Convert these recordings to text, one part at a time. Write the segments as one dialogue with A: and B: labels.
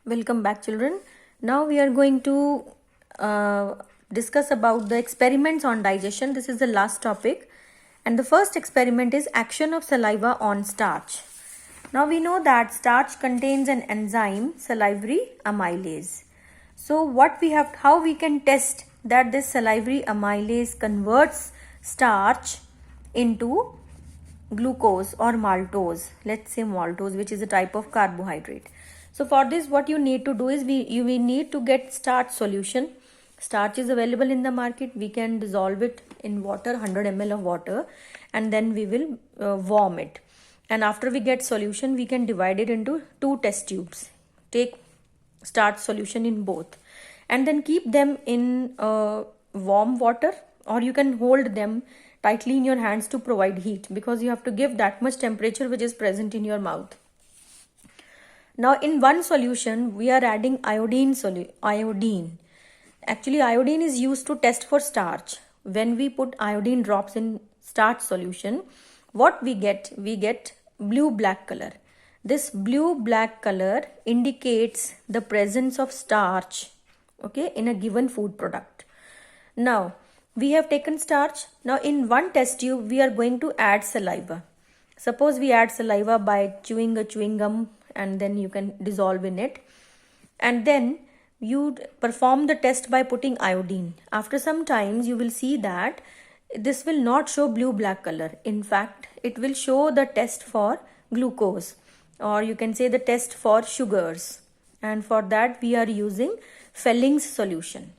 A: Welcome back, children. Now we are going to discuss about the experiments on digestion. This is the last topic, and the first experiment is action of saliva on starch. Now we know that starch contains an enzyme, salivary amylase. So how we can test that this salivary amylase converts starch into glucose or maltose. Let's say maltose, which is a type of carbohydrate. So for this, what you need to do is we need to get starch solution. Starch is available in the market. We can dissolve it in water, 100 ml of water, and then we will warm it. And after we get solution, we can divide it into two test tubes. Take starch solution in both, and then keep them in warm water, or you can hold them tightly in your hands to provide heat, because you have to give that much temperature which is present in your mouth. Now in one solution we are adding iodine. Actually, iodine is used to test for starch. When we put iodine drops in starch solution, what we get blue black color. This blue black color indicates the presence of starch, okay, in a given food product. Now we have taken starch. Now in one test tube we are going to add saliva. Suppose we add saliva by chewing a chewing gum, and then you can dissolve in it, and then you perform the test by putting iodine. After some times you will see that this will not show blue black color. In fact, it will show the test for glucose, or you can say the test for sugars, and for that we are using Felling's solution.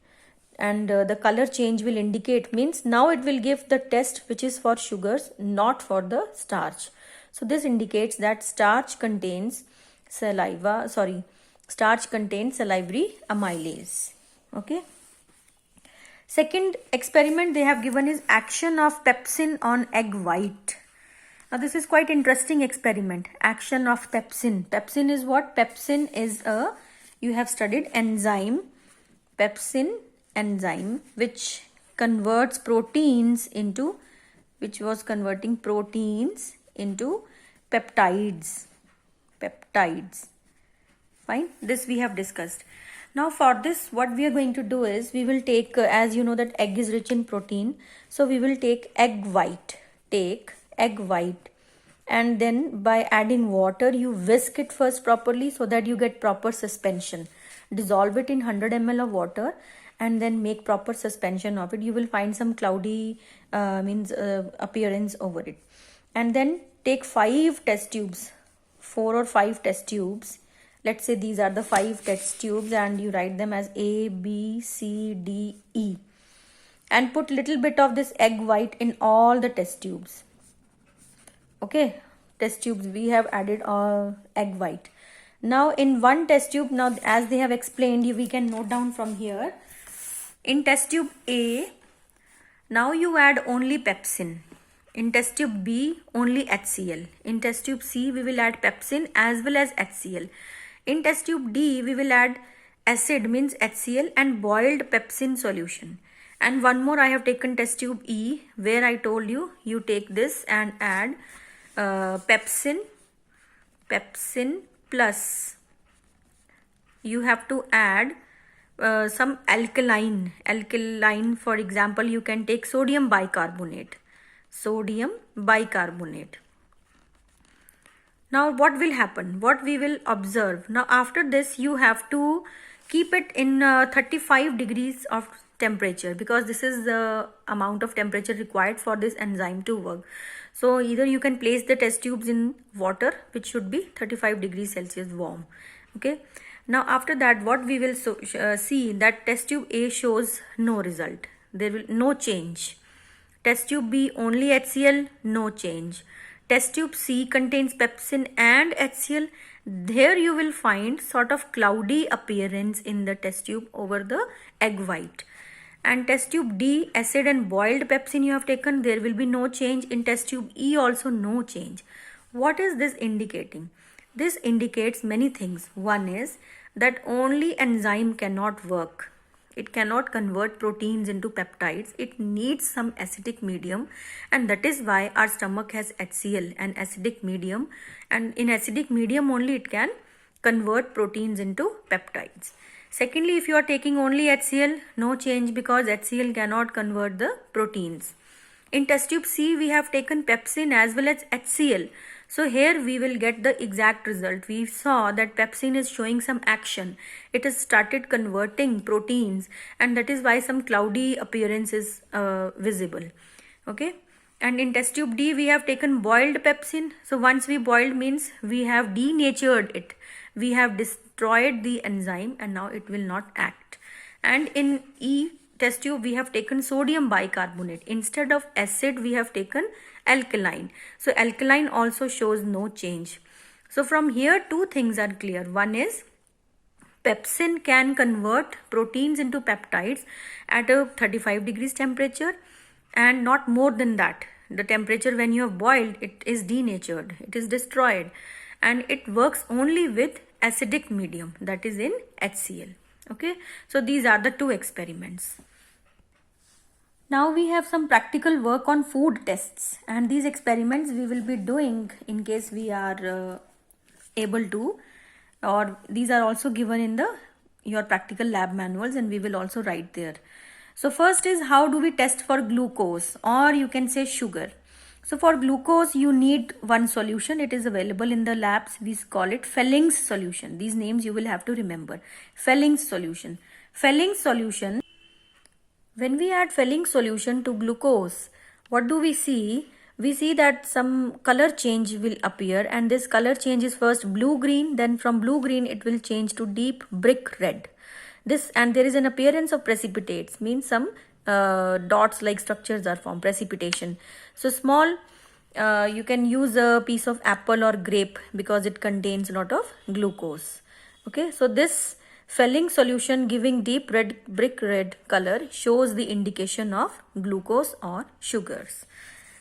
A: And the color change will indicate, means now it will give the test which is for sugars, not for the starch. So this indicates that starch contains salivary amylase. Okay. Second experiment they have given is action of pepsin on egg white. Now this is quite interesting experiment. Action of pepsin. Pepsin is what? Pepsin is you have studied enzyme. Pepsin enzyme which converts proteins into, peptides. Fine, this we have discussed. Now for this, what we are going to do is we will take, as you know that egg is rich in protein, so we will take egg white, and then by adding water you whisk it first properly so that you get proper suspension. Dissolve it in 100 ml of water and then make proper suspension of it. You will find some cloudy appearance over it. And then take 5 test tubes, 4 or 5 test tubes. Let's say these are the 5 test tubes, and you write them as A, B, C, D, E, and put little bit of this egg white in all the test tubes. Okay, test tubes we have added egg white. Now in one test tube, now as they have explained, we can note down from here. In test tube A, now you add only pepsin. In test tube B, only HCl. In test tube C, we will add pepsin as well as HCl. In test tube D, we will add acid, means HCl, and boiled pepsin solution. And one more, I have taken test tube E, where I told you take this and add pepsin plus you have to add some alkaline. For example, you can take sodium bicarbonate. Now what will happen? What we will observe? Now after this, you have to keep it in 35 degrees of temperature, because this is the amount of temperature required for this enzyme to work. So either you can place the test tubes in water, which should be 35 degrees Celsius warm. Okay. Now after that, what we will see that test tube A shows no result. There will no change. Test tube B only HCl, no change. Test tube C contains pepsin and HCl. There you will find sort of cloudy appearance in the test tube over the egg white. And test tube D, acid and boiled pepsin you have taken, there will be no change. In test tube E also no change. What is this indicating? This indicates many things. One is that only enzyme cannot work. It cannot convert proteins into peptides. It needs some acidic medium, and that is why our stomach has HCl, an acidic medium, and in acidic medium only it can convert proteins into peptides. Secondly, if you are taking only HCl, no change because HCl cannot convert the proteins. In test tube C, we have taken pepsin as well as HCl. So here we will get the exact result. We saw that pepsin is showing some action. It has started converting proteins, and that is why some cloudy appearance is visible. Okay. And in test tube D, we have taken boiled pepsin. So once we boiled means we have denatured it. We have destroyed the enzyme and now it will not act. And in E test tube, we have taken sodium bicarbonate. Instead of acid, we have taken alkaline. So alkaline also shows no change. So from here, two things are clear. One is pepsin can convert proteins into peptides at a 35 degrees temperature and not more than that. The temperature when you have boiled, it is denatured, it is destroyed, and it works only with acidic medium, that is in HCl. Okay, so these are the two experiments. Now we have some practical work on food tests, and these experiments we will be doing in case we are able to, or these are also given in your practical lab manuals, and we will also write there. So first is, how do we test for glucose, or you can say sugar. So for glucose, you need one solution. It is available in the labs. We call it Felling's solution. These names you will have to remember. Felling's solution. Felling's solution. When we add Felling's solution to glucose, what do we see? We see that some color change will appear, and this color change is first blue-green, then from blue-green it will change to deep brick red. And there is an appearance of precipitates, means some dots like structures are formed, precipitation. So small, you can use a piece of apple or grape because it contains a lot of glucose. Okay, so this Felling solution giving deep red brick red color shows the indication of glucose or sugars.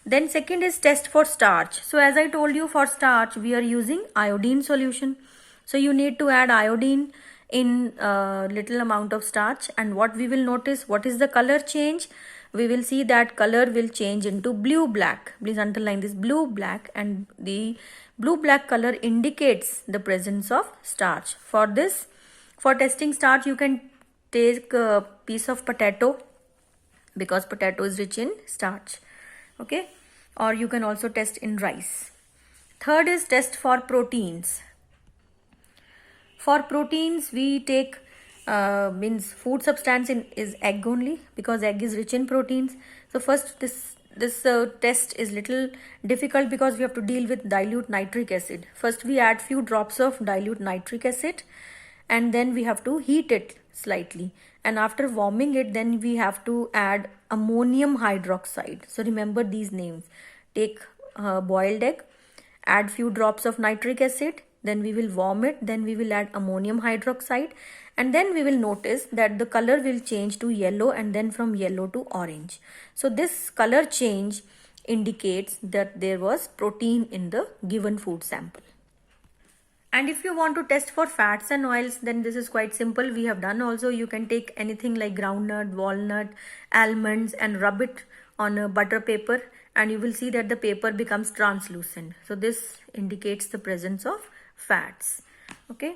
A: Then second is test for starch. So as I told you, for starch we are using iodine solution. So you need to add iodine in little amount of starch, and what we will notice, what is the color change? We will see that color will change into blue black. Please underline this, blue black, and the blue black color indicates the presence of starch. For this, for testing starch, you can take a piece of potato because potato is rich in starch. Okay, or you can also test in rice. Third is test for proteins. For proteins, we take means food substance is egg only because egg is rich in proteins. So first this test is little difficult because we have to deal with dilute nitric acid. First we add few drops of dilute nitric acid, and then we have to heat it slightly, and after warming it, then we have to add ammonium hydroxide. So remember these names. Take boiled egg, add few drops of nitric acid, then we will warm it, then we will add ammonium hydroxide, and then we will notice that the color will change to yellow, and then from yellow to orange. So this color change indicates that there was protein in the given food sample. And if you want to test for fats and oils, then this is quite simple. We have done also. You can take anything like groundnut, walnut, almonds and rub it on a butter paper, and you will see that the paper becomes translucent. So this indicates the presence of fats. Okay.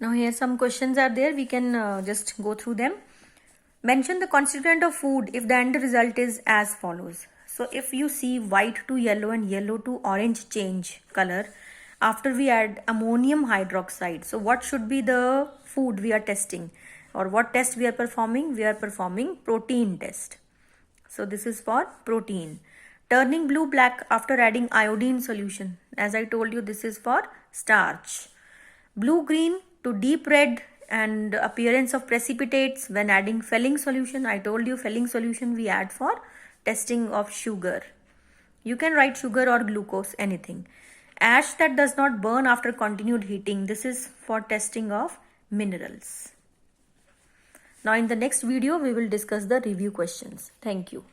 A: Now here some questions are there. We can just go through them. Mention the constituent of food if the end result is as follows. So if you see white to yellow and yellow to orange change color after we add ammonium hydroxide, so what should be the food we are testing, or what test we are performing? We are performing protein test. So this is for protein. Turning blue black after adding iodine solution. As I told you, this is for starch. Blue green to deep red and appearance of precipitates when adding Felling solution. I told you Felling solution we add for testing of sugar. You can write sugar or glucose, anything. Ash that does not burn after continued heating. This is for testing of minerals. Now in the next video, we will discuss the review questions. Thank you.